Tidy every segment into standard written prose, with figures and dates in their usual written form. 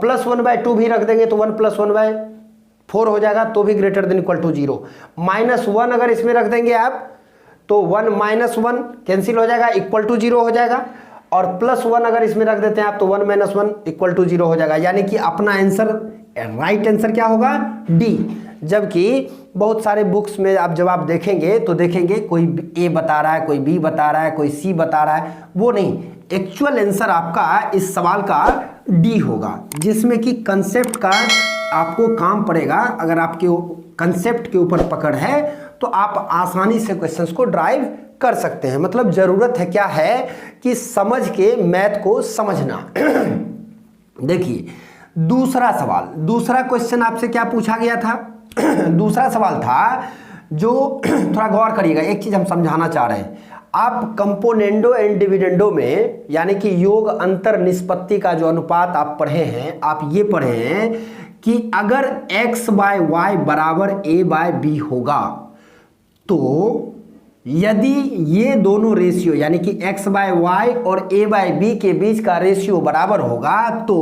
+1/2 भी रख देंगे तो 1 + 1/4 हो जाएगा, तो भी ग्रेटर देन इक्वल टू 0। -1 अगर इसमें रख देंगे आप तो 1 - 1 कैंसिल हो जाएगा, इक्वल टू 0 हो जाएगा। और +1 अगर इसमें रख देते हैं आप तो 1 - 1 इक्वल टू 0 हो जाएगा। यानी कि अपना आंसर, राइट आंसर क्या होगा? डी। जबकि बहुत सारे बुक्स में आप जब आप देखेंगे तो देखेंगे कोई ए बता रहा है, कोई बी बता रहा है, कोई सी बता रहा है, वो नहीं। एक्चुअल आंसर आपका इस सवाल का डी होगा, जिसमें कि कंसेप्ट का आपको काम पड़ेगा। अगर आपके कंसेप्ट के ऊपर पकड़ है तो आप आसानी से क्वेश्चंस को ड्राइव कर सकते हैं। मतलब जरूरत है क्या है कि समझ के मैथ को समझना। देखिए दूसरा सवाल, दूसरा क्वेश्चन आपसे क्या पूछा गया था? दूसरा सवाल था जो थोड़ा गौर करिएगा, एक चीज हम समझाना चाह रहे हैं। आप कंपोनेंडो एंड डिविडेंडो में यानी कि योग अंतर निष्पत्ति का जो अनुपात आप पढ़े हैं, आप ये पढ़े हैं कि अगर x/y बराबर a/b होगा तो यदि ये दोनों रेशियो यानी कि x/y और a/b के बीच का रेशियो बराबर होगा तो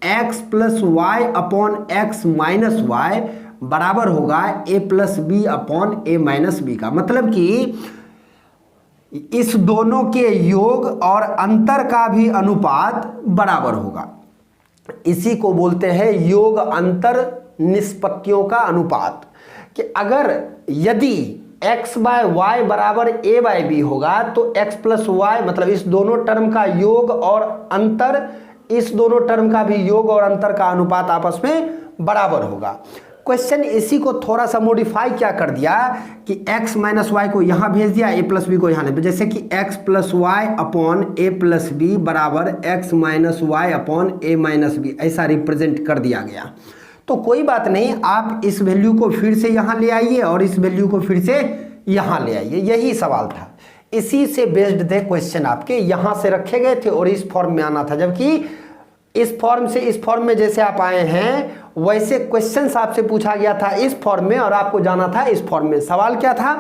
x + y upon x minus y बराबर होगा a + b upon a minus b का। मतलब कि इस दोनों के योग और अंतर का भी अनुपात बराबर होगा। इसी को बोलते हैं योग अंतर निष्पत्तियों का अनुपात। कि अगर यदि x/y बराबर a/b होगा तो x + y मतलब इस दोनों टर्म का योग और अंतर, इस दोनों टर्म का भी योग और अंतर का अनुपात आपस में बराबर होगा। क्वेश्चन इसी को थोड़ा सा मॉडिफाई क्या कर दिया कि x - y को यहाँ भेज दिया, a + b को यहाँ ले, जैसे कि x + y upon a + b बराबर x - y upon a - b, ऐसा रिप्रेजेंट कर दिया गया। तो कोई बात नहीं, आप इस वैल्यू को फिर से यहाँ ले आइए और इस वैल्यू को फिर से यहाँ ले आइए। यही सवाल था, इसी से बेस्ड थे क्वेश्चन आपके, यहाँ से रखे गए थे और इस फॉर्म में आना था। जबकि इस फॉर्म से इस फॉर्म में जैसे आप आए हैं वैसे क्वेश्चंस आपसे पूछा गया था इस फॉर्म में और आपको जाना था इस फॉर्म में। सवाल क्या था,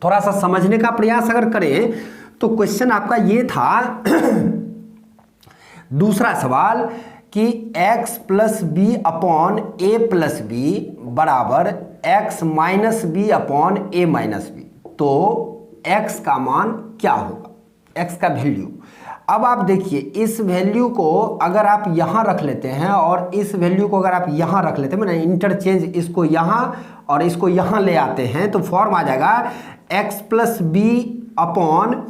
थोड़ा सा समझने का प्रयास अगर करें तो क्वेश्चन आपका ये था दूसरा सवाल कि x + b upon a + b बराबर x - b upon a - b। तो x का मान क्या होगा, x का वैल्यू। अब आप देखिए इस वैल्यू को अगर आप यहाँ रख लेते हैं और इस वैल्यू को अगर आप यहाँ रख लेते हैं, मैंने इंटरचेंज इसको यहाँ और इसको यहाँ ले आते हैं तो फॉर्म आ जाएगा x + b upon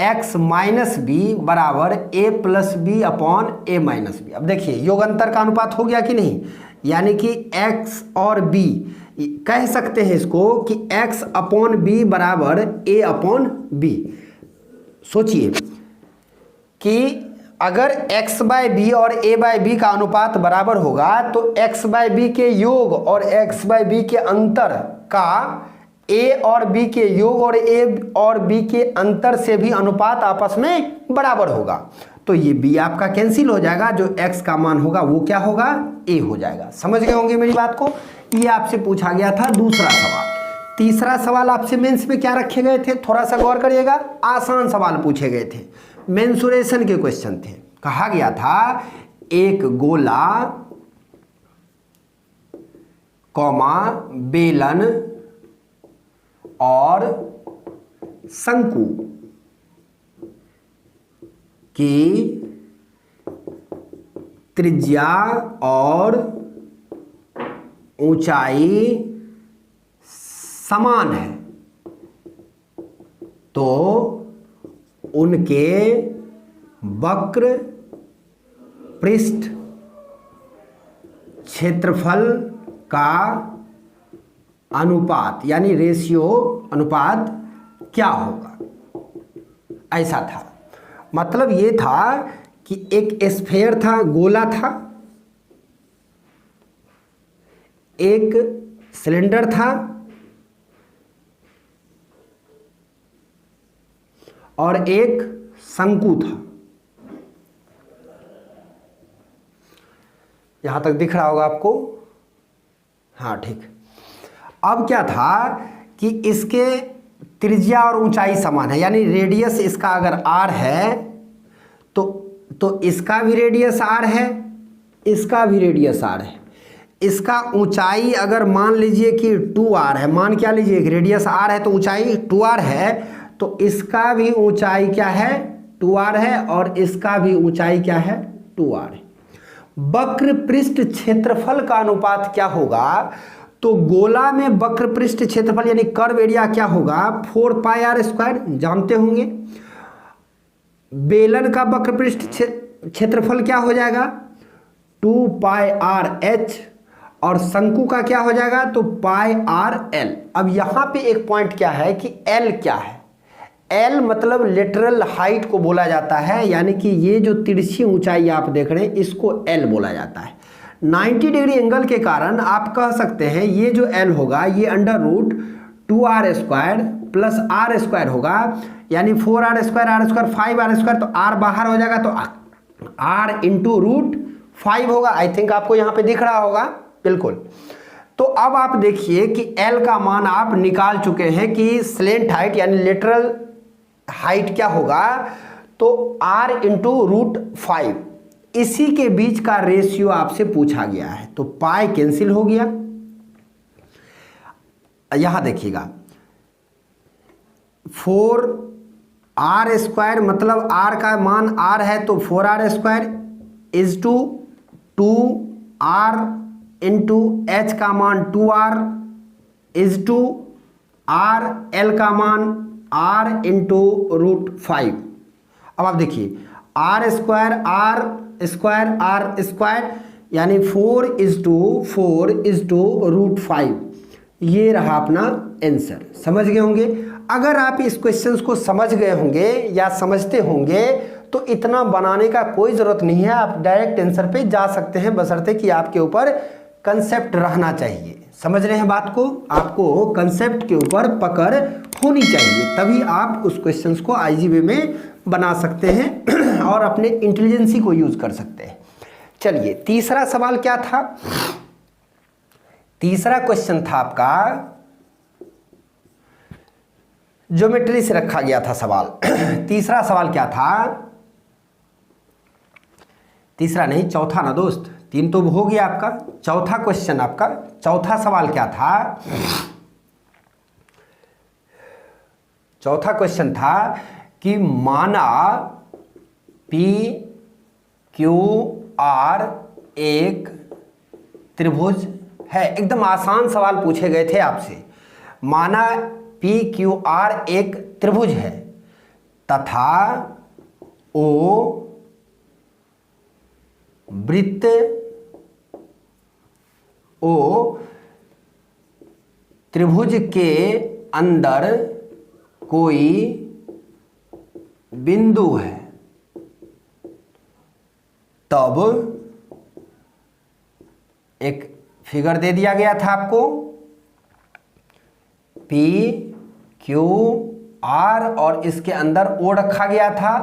x minus b बराबर a + b upon a - b। अब देखिए योग अंतर का अनुपात हो गया कि नहीं, यानी कि x और b कह सकते हैं इसको कि x अपॉन b बराबर a अपॉन b। सोचिए कि अगर x/b और a/b का अनुपात बराबर होगा तो x/b के योग और x/b के अंतर का a और b के योग और a और b के अंतर से भी अनुपात आपस में बराबर होगा। तो ये b आपका कैंसिल हो जाएगा, जो x का मान होगा वो क्या होगा, a हो जाएगा। समझ गए होंगे मेरी बात को। ये आपसे पूछा गया था दूसरा सवाल। तीसरा सवाल आपसे मेंस में क्या रखे गए थे, थोड़ा सा गौर करिएगा, आसान सवाल पूछे गए थे, मेंसुरेशन के क्वेश्चन थे। कहा गया था एक गोला कॉमा बेलन और शंकु की त्रिज्या और ऊंचाई समान है तो उनके वक्र पृष्ठ क्षेत्रफल का अनुपात यानी रेशियो अनुपात क्या होगा, ऐसा था। मतलब ये था कि एक स्फीयर था, गोला था, एक सिलेंडर था और एक शंकु था। यहां तक दिख रहा होगा आपको, हाँ ठीक। अब क्या था कि इसके त्रिज्या और ऊंचाई समान है, यानी रेडियस इसका अगर r है तो इसका भी रेडियस r है, इसका भी रेडियस r है, इसका ऊंचाई अगर मान लीजिए कि 2r है, मान क्या लीजिए कि रेडियस r है तो ऊंचाई 2r है, तो इसका भी ऊंचाई क्या है 2r है और इसका भी ऊंचाई क्या है 2r है। वक्र पृष्ठ क्षेत्रफल का अनुपात क्या होगा, तो गोला में वक्र पृष्ठ क्षेत्रफल यानी कर्व एरिया क्या होगा 4 पाई r स्क्वायर, जानते होंगे। बेलन का वक्र पृष्ठ क्षेत्रफल क्या हो जाएगा 2 पाई r h, और शंकु का क्या हो जाएगा तो पाई r l। अब यहां पे एक पॉइंट क्या है कि l क्या है, l मतलब लेटरल हाइट को बोला जाता है, यानी कि ये जो तिरछी ऊंचाई आप देख रहे हैं इसको l बोला जाता है। 90 डिग्री एंगल के कारण आप कह सकते हैं ये जो l होगा ये under root 2r square plus r square होगा, यानी 4r स्क्वायर 5r स्क्वायर, तो r बाहर हो जाएगा तो r इंटू रूट 5 होगा। आई थिंक आपको यहाँ पे दिख रहा होगा, बिल्कुल। तो अब आप देखिए कि l का मान आप निकाल चुके हैं कि स्लेंट हाइट यानी लेटरल हाइट क्या होगा तो r इंटू रूट 5, इसी के बीच का रेशियो आपसे पूछा गया है, तो पाई कैंसिल हो गया। यहां देखिएगा 4r स्क्वायर मतलब r का मान r है तो 4r square is to 2r into h का मान 2r is to r, l का मान r इंटू रूट 5। अब आप देखिए r स्क्वायर r स्क्वायर यानी 4 इज टू रूट 5, ये रहा अपना आंसर। समझ गए होंगे। अगर आप इस क्वेश्चंस को समझ गए होंगे या समझते होंगे तो इतना बनाने का कोई ज़रूरत नहीं है, आप डायरेक्ट आंसर पे जा सकते हैं, बशर्ते कि आपके ऊपर कंसेप्ट रहना चाहिए। समझ रहे हैं बात को, आपको कंसेप्ट के ऊपर पकड़ होनी चाहिए, तभी आप उस क्वेश्चंस को आईजी वे में बना सकते हैं और अपने इंटेलिजेंसी को यूज कर सकते हैं। चलिए तीसरा सवाल क्या था, तीसरा क्वेश्चन था आपका ज्योमेट्री से रखा गया था सवाल। तीसरा सवाल क्या था, तीसरा नहीं चौथा ना दोस्त, 3 तो हो गया आपका, चौथा क्वेश्चन आपका, चौथा सवाल क्या था, चौथा क्वेश्चन था कि माना पी क्यू आर एक त्रिभुज है। एकदम आसान सवाल पूछे गए थे आपसे। माना पी क्यू आर एक त्रिभुज है तथा ओ वृत्त ओ त्रिभुज के अंदर कोई बिंदु है, तब एक फिगर दे दिया गया था आपको, P Q R और इसके अंदर O रखा गया था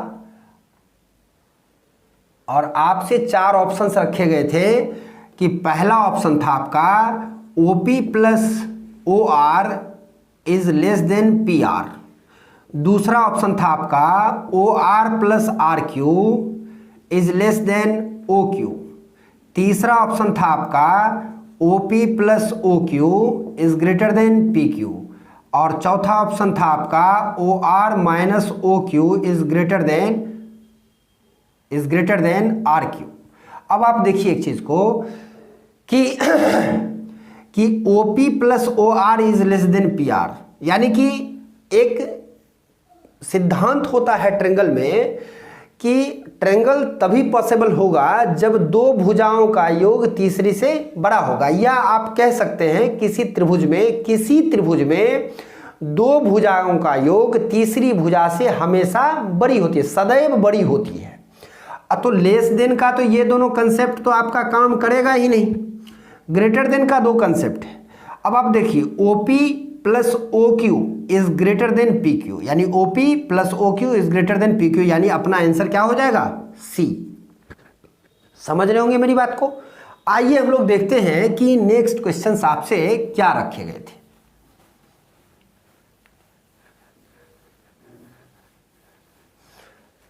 और आपसे 4 ऑप्शंस रखे गए थे कि पहला ऑप्शन था आपका OP plus OR is less than PR, दूसरा ऑप्शन था आपका OR plus RQ is less than OQ, तीसरा ऑप्शन था आपका OP plus OQ is greater than PQ और चौथा ऑप्शन था आपका OR minus OQ is greater than RQ। अब आप देखिए एक चीज को कि OP plus OR is less than PR, यानी कि एक सिद्धांत होता है ट्रेंगल में कि ट्रेंगल तभी पॉसिबल होगा जब दो भुजाओं का योग तीसरी से बड़ा होगा, या आप कह सकते हैं किसी त्रिभुज में दो भुजाओं का योग तीसरी भुजा से हमेशा बड़ी होती है, सदैव बड़ी होती है। तो लेस देन का तो ये दोनों कंसेप्ट तो आपका काम करेगा ही नहीं, ग्रेटर देन का 2 कंसेप्ट है। अब आप देखिए OP plus OQ is greater than PQ, यानी OP plus OQ is greater than PQ, यानी अपना आंसर क्या हो जाएगा C। समझ रहे होंगे मेरी बात को। आइए हम लोग देखते हैं कि नेक्स्ट क्वेश्चन आपसे क्या रखे गए थे।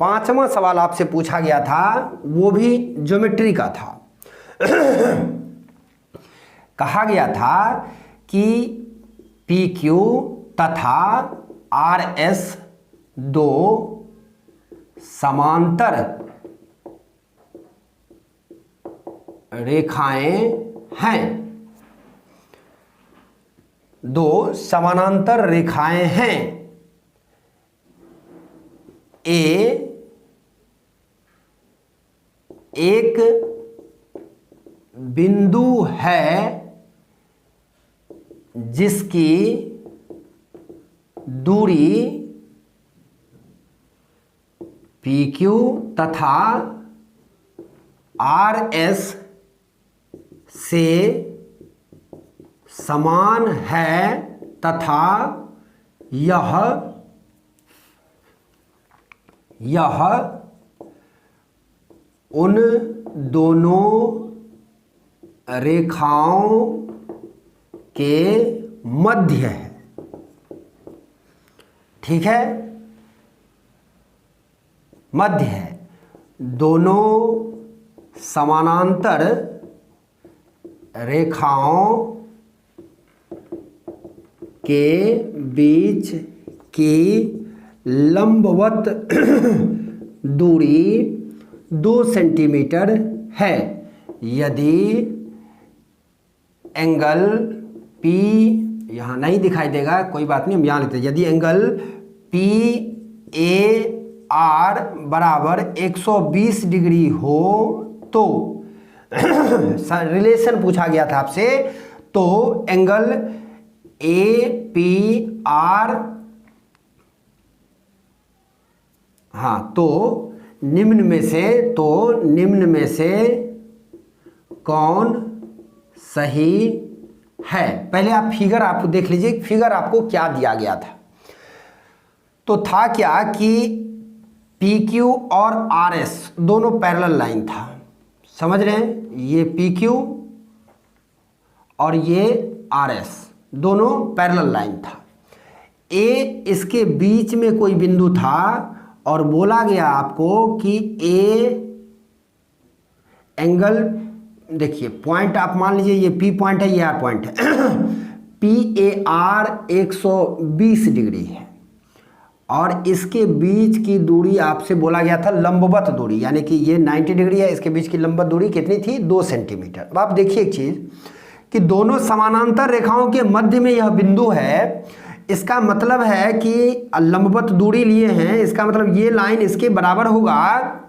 पांचवा सवाल आपसे पूछा गया था, वो भी ज्योमेट्री का था। कहा गया था कि पी क्यू तथा आर एस दो समांतर रेखाएं हैं, दो समानांतर रेखाएं हैं। ए एक बिंदु है जिसकी दूरी पी क्यू तथा आर एस से समान है तथा यह उन दोनों रेखाओं के मध्य है। ठीक है, मध्य है। दोनों समानांतर रेखाओं के बीच की लंबवत दूरी 2 सेंटीमीटर है। यदि एंगल P यहाँ नहीं दिखाई देगा, कोई बात नहीं, हम यहाँ लेते हैं। यदि एंगल PAR बराबर 120 डिग्री हो तो रिलेशन पूछा गया था आपसे, तो एंगल APR, हाँ, तो निम्न में से कौन सही है। पहले आप फिगर आप देख लीजिए, फिगर आपको क्या दिया गया था। तो था क्या कि PQ और RS दोनों पैरेलल लाइन था, समझ रहे हैं, ये PQ और ये RS दोनों पैरेलल लाइन था। A इसके बीच में कोई बिंदु था और बोला गया आपको कि A एंगल, देखिए पॉइंट आप मान लीजिए ये P पॉइंट है, ये R पॉइंट है। PAR 120 डिग्री है और इसके बीच की दूरी आपसे बोला गया था लंबवत दूरी, यानी कि ये 90 डिग्री है, इसके बीच की लंबवत दूरी कितनी थी, 2 सेंटीमीटर। अब आप देखिए एक चीज़ कि दोनों समानांतर रेखाओं के मध्य में यह बिंदु है, इसका मतलब है कि लंबवत दूरी लिए हैं, इसका मतलब ये लाइन इसके बराबर होगा।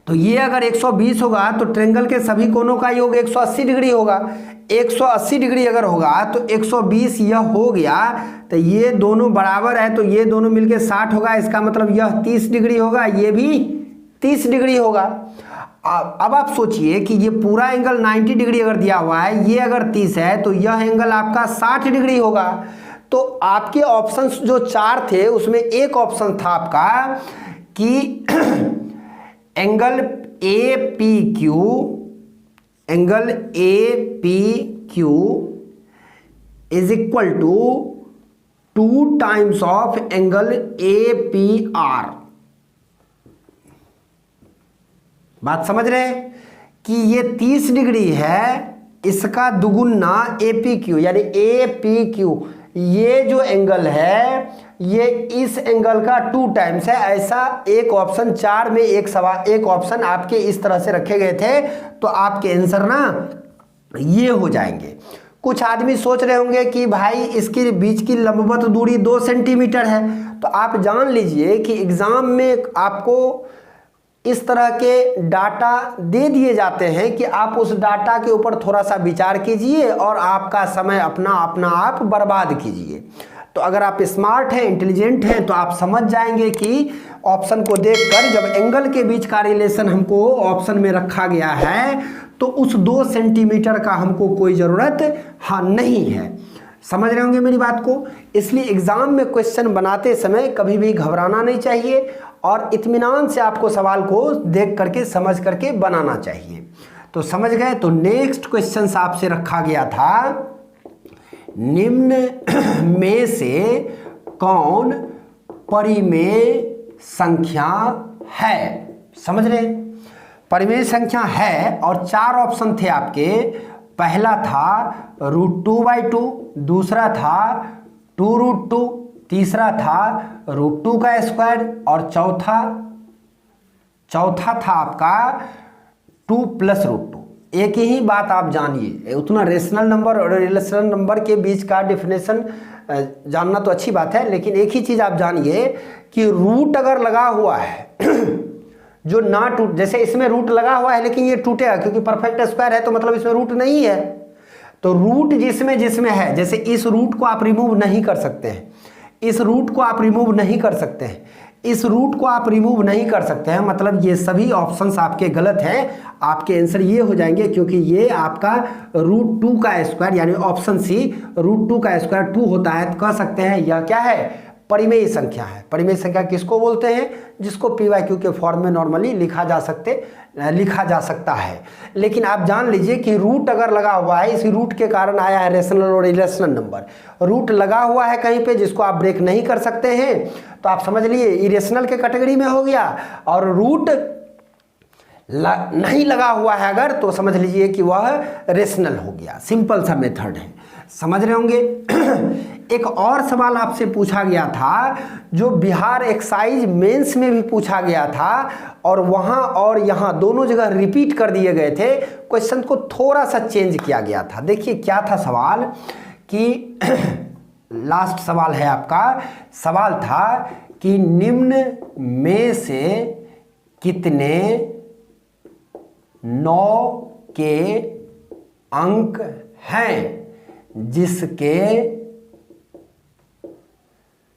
तो ये अगर 120 होगा तो ट्रायंगल के सभी कोनों का योग 180 डिग्री होगा। 180 डिग्री अगर होगा तो 120 यह हो गया, तो ये दोनों बराबर है, तो ये दोनों मिलके 60 होगा। इसका मतलब यह 30 डिग्री होगा, ये भी 30 डिग्री होगा। अब आप सोचिए कि ये पूरा एंगल 90 डिग्री अगर दिया हुआ है, ये अगर 30 है, तो यह एंगल आपका 60 डिग्री होगा। तो आपके ऑप्शंस जो 4 थे उसमें एक ऑप्शन था आपका कि angle APQ is equal to 2 times of angle APR। बात समझ रहे हैं कि ये 30 डिग्री है, इसका दुगुना APQ, यानी APQ ये जो एंगल है ये इस एंगल का 2 टाइम्स है। ऐसा एक ऑप्शन 4 में एक ऑप्शन आपके इस तरह से रखे गए थे, तो आपके आंसर ना ये हो जाएंगे। कुछ आदमी सोच रहे होंगे कि भाई इसके बीच की लंबवत दूरी 2 सेंटीमीटर है, तो आप जान लीजिए कि एग्जाम में आपको इस तरह के डाटा दे दिए जाते हैं कि आप उस डाटा के ऊपर थोड़ा सा विचार कीजिए और आपका समय अपना आप बर्बाद कीजिए। तो अगर आप स्मार्ट हैं, इंटेलिजेंट हैं, तो आप समझ जाएंगे कि ऑप्शन को देखकर जब एंगल के बीच का रिलेशन हमको ऑप्शन में रखा गया है तो उस 2 सेंटीमीटर का हमको कोई ज़रूरत नहीं है। समझ रहे होंगे मेरी बात को। इसलिए एग्जाम में क्वेश्चन बनाते समय कभी भी घबराना नहीं चाहिए और इत्मीनान से आपको सवाल को देख करके समझ करके बनाना चाहिए। तो समझ गए। तो नेक्स्ट क्वेश्चन आपसे रखा गया था, निम्न में से कौन परिमेय संख्या है। समझ रहे हैं। परिमेय संख्या है और 4 ऑप्शन थे आपके। पहला था √2/2, दूसरा था 2√2, तीसरा था √2 का स्क्वायर और चौथा था आपका 2 + √2। एक ही बात आप जानिए, उतना रेशनल नंबर और इरेशनल नंबर के बीच का डिफिनेशन जानना तो अच्छी बात है, लेकिन एक ही चीज़ आप जानिए कि रूट अगर लगा हुआ है जो ना टूट, जैसे इसमें रूट लगा हुआ है लेकिन ये टूटेगा क्योंकि परफेक्ट स्क्वायर है, तो मतलब इसमें रूट नहीं है। तो रूट जिसमें है, जैसे इस रूट को आप रिमूव नहीं कर सकते हैं, इस रूट को आप रिमूव नहीं कर सकते हैं, इस रूट को आप रिमूव नहीं कर सकते हैं, मतलब ये सभी ऑप्शंस आपके गलत हैं। आपके आंसर ये हो जाएंगे क्योंकि ये आपका √2 का स्क्वायर यानी ऑप्शन सी √2 का स्क्वायर 2 होता है। तो कह सकते हैं यह क्या है, परिमेय संख्या है। परिमेय संख्या किसको बोलते हैं, जिसको PYQ के फॉर्म में नॉर्मली लिखा जा सकता है। लेकिन आप जान लीजिए कि रूट अगर लगा हुआ है, इसी रूट के कारण आया है रेशनल और इरेशनल नंबर। रूट लगा हुआ है कहीं पे जिसको आप ब्रेक नहीं कर सकते हैं, तो आप समझ लिए इरेशनल के कैटेगरी में हो गया। और रूट नहीं लगा हुआ है अगर, तो समझ लीजिए कि वह रेशनल हो गया। सिंपल सा मेथड है, समझ रहे होंगे। एक और सवाल आपसे पूछा गया था जो बिहार एक्साइज मेंस में भी पूछा गया था, और वहाँ और यहाँ दोनों जगह रिपीट कर दिए गए थे। क्वेश्चन को थोड़ा सा चेंज किया गया था। देखिए क्या था सवाल कि लास्ट सवाल है आपका। सवाल था कि निम्न में से कितने 9 के अंक हैं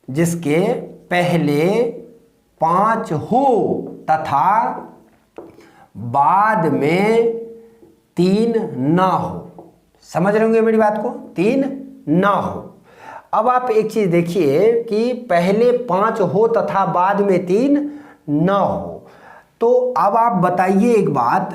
जिसके पहले 5 हो तथा बाद में 3 ना हो। समझ रहे होंगे मेरी बात को, 3 ना हो। अब आप एक चीज देखिए कि पहले 5 हो तथा बाद में 3 ना हो। तो अब आप बताइए एक बात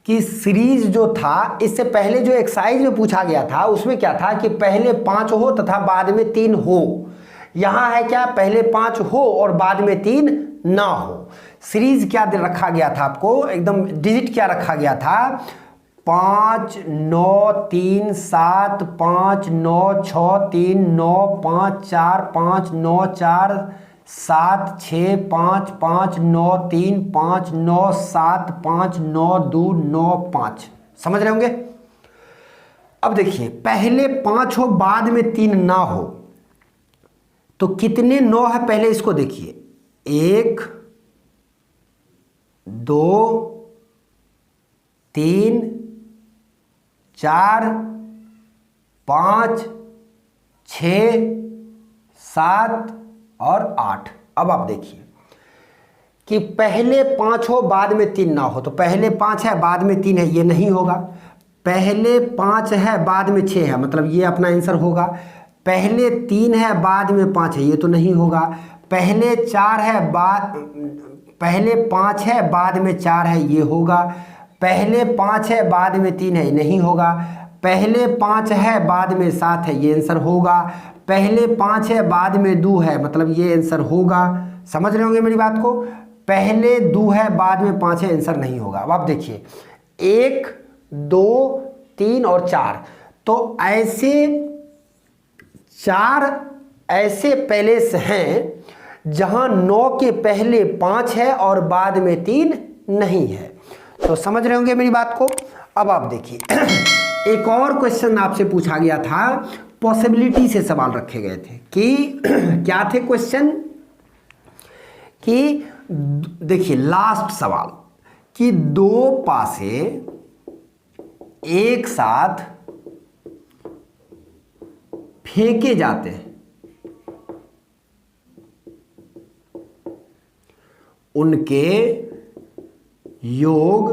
कि सीरीज जो था, इससे पहले जो एक्सरसाइज में पूछा गया था उसमें क्या था कि पहले 5 हो तथा बाद में 3 हो। यहां है क्या, पहले 5 हो और बाद में 3 ना हो। सीरीज क्या रखा गया था आपको, एकदम डिजिट क्या रखा गया था, 5 9 3 7 5 9 6 3 9 5 4 5 9 4 7 6 5 5 9 3 5 9 7 5 9 2 9 5। समझ रहे होंगे। अब देखिए पहले 5 हो बाद में 3 ना हो, तो कितने 9 है पहले इसको देखिए, 1 2 3 4 5 6 7 और 8। अब आप देखिए कि पहले 5 हो बाद में 3 ना हो, तो पहले 5 है बाद में 3 है, ये नहीं होगा। पहले 5 है बाद में 6 है, मतलब ये अपना आंसर होगा। पहले 3 है बाद में 5 है, ये तो नहीं होगा। पहले 4 है पहले 5 है बाद में 4 है, ये होगा। पहले 5 है बाद में 3 है, नहीं होगा। पहले 5 है बाद में 7 है, ये आंसर होगा। पहले 5 है बाद में 2 है, मतलब ये आंसर होगा। समझ रहे होंगे मेरी बात को। पहले 2 है बाद में 5 है, आंसर नहीं होगा। अब आप देखिए 1 2 3 और 4, तो ऐसे 4 ऐसे पैलेस हैं जहां 9 के पहले 5 है और बाद में 3 नहीं है। तो समझ रहे होंगे मेरी बात को। अब आप देखिए एक और क्वेश्चन आपसे पूछा गया था, पॉसिबिलिटी से सवाल रखे गए थे कि क्या थे क्वेश्चन कि देखिए लास्ट सवाल कि 2 पासे एक साथ फेंके जाते हैं, उनके योग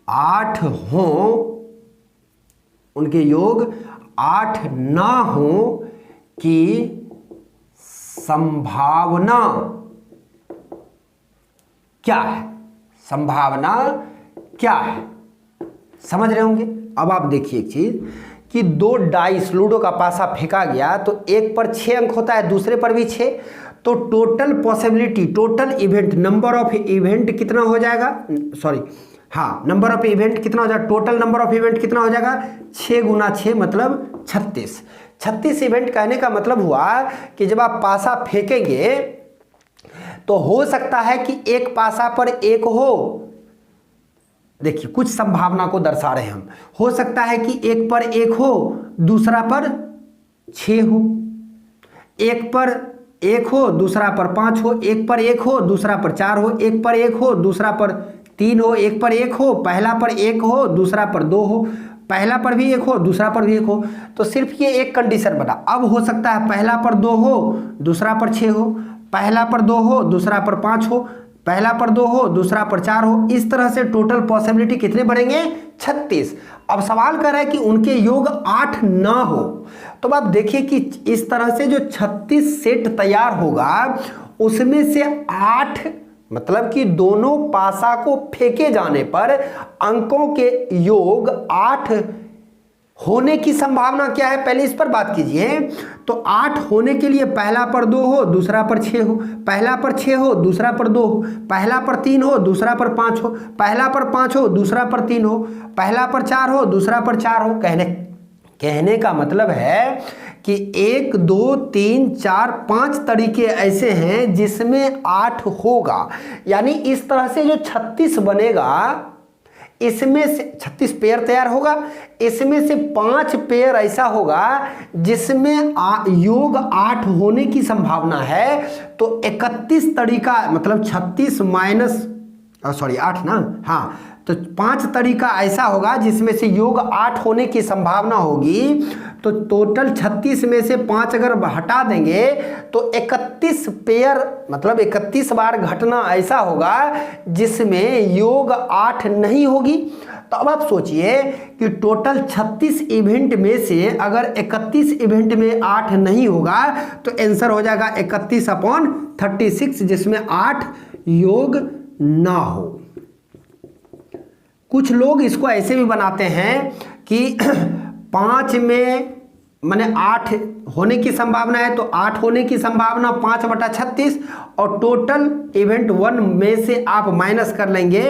8 हो, उनके योग 8 ना हो कि संभावना क्या है, संभावना क्या है। समझ रहे होंगे। अब आप देखिए एक चीज कि 2 डाइस लूडो का पासा फेंका गया, तो एक पर 6 अंक होता है, दूसरे पर भी 6, तो total possibility, total event, number of event कितना हो जाएगा, सॉरी हाँ, नंबर ऑफ इवेंट कितना हो जाएगा, टोटल नंबर ऑफ इवेंट कितना हो जाएगा, 6 गुना 6 मतलब 36। 36 इवेंट कहने का मतलब हुआ कि जब आप पासा फेंकेंगे तो हो सकता है कि एक पासा पर एक हो, देखिए कुछ संभावना को दर्शा रहे हैं हम, हो सकता है कि एक पर एक हो, दूसरा पर 6 हो, एक पर एक हो, दूसरा पर 5 हो, एक पर एक हो, दूसरा पर 4 हो, एक पर एक हो, दूसरा पर 3 हो, एक पर एक हो, पहला पर एक हो, दूसरा पर 2 हो, पहला पर भी एक हो, दूसरा पर भी एक हो। तो सिर्फ ये एक कंडीशन बना। अब हो सकता है पहला पर 2 हो, दूसरा पर 6 हो, पहला पर 2 हो, दूसरा पर 5 हो, पहला पर 2 हो, दूसरा पर 4 हो। इस तरह से टोटल पॉसिबिलिटी कितने बढ़ेंगे, 36। अब सवाल कर रहा है कि उनके योग 8 ना हो। तो अब आप देखिए कि इस तरह से जो 36 सेट तैयार होगा उसमें से 8, मतलब कि दोनों पासा को फेंके जाने पर अंकों के योग 8 होने की संभावना क्या है, पहले इस पर बात कीजिए। तो 8 होने के लिए पहला पर 2 हो, दूसरा पर 6 हो, पहला पर 6 हो, दूसरा पर 2 हो, पहला पर 3 हो, दूसरा पर 5 हो, पहला पर 5 हो, दूसरा पर 3 हो, पहला पर 4 हो, दूसरा पर 4 हो। कहने का मतलब है कि 1 2 3 4 5 तरीके ऐसे हैं जिसमें 8 होगा। यानी इस तरह से जो 36 बनेगा, इसमें से 36 पेयर तैयार होगा, इसमें से 5 पेयर ऐसा होगा जिसमें योग 8 होने की संभावना है। तो 31 तरीका, मतलब 36 माइनस 8 ना, हाँ, तो 5 तरीका ऐसा होगा जिसमें से योग 8 होने की संभावना होगी। तो टोटल 36 में से 5 अगर हटा देंगे तो 31 पेयर, मतलब 31 बार घटना ऐसा होगा जिसमें योग 8 नहीं होगी। तो अब आप सोचिए कि टोटल 36 इवेंट में से अगर 31 इवेंट में 8 नहीं होगा तो आंसर हो जाएगा 31/36, जिसमें 8 योग ना हो। कुछ लोग इसको ऐसे भी बनाते हैं कि 5 में माने 8 होने की संभावना है, तो 8 होने की संभावना 5/36, और टोटल इवेंट 1 में से आप माइनस कर लेंगे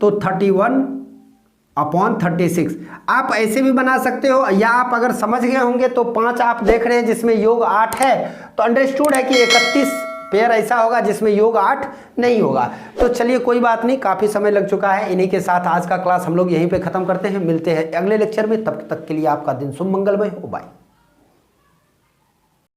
तो 31/36। आप ऐसे भी बना सकते हो, या आप अगर समझ गए होंगे तो 5 आप देख रहे हैं जिसमें योग 8 है, तो अंडरस्टूड है कि 31 पेयर ऐसा होगा जिसमें योग 8 नहीं होगा। तो चलिए कोई बात नहीं, काफ़ी समय लग चुका है। इन्हीं के साथ आज का क्लास हम लोग यहीं पे ख़त्म करते हैं। मिलते हैं अगले लेक्चर में, तब तक के लिए आपका दिन शुभ मंगलमय हो। बाय।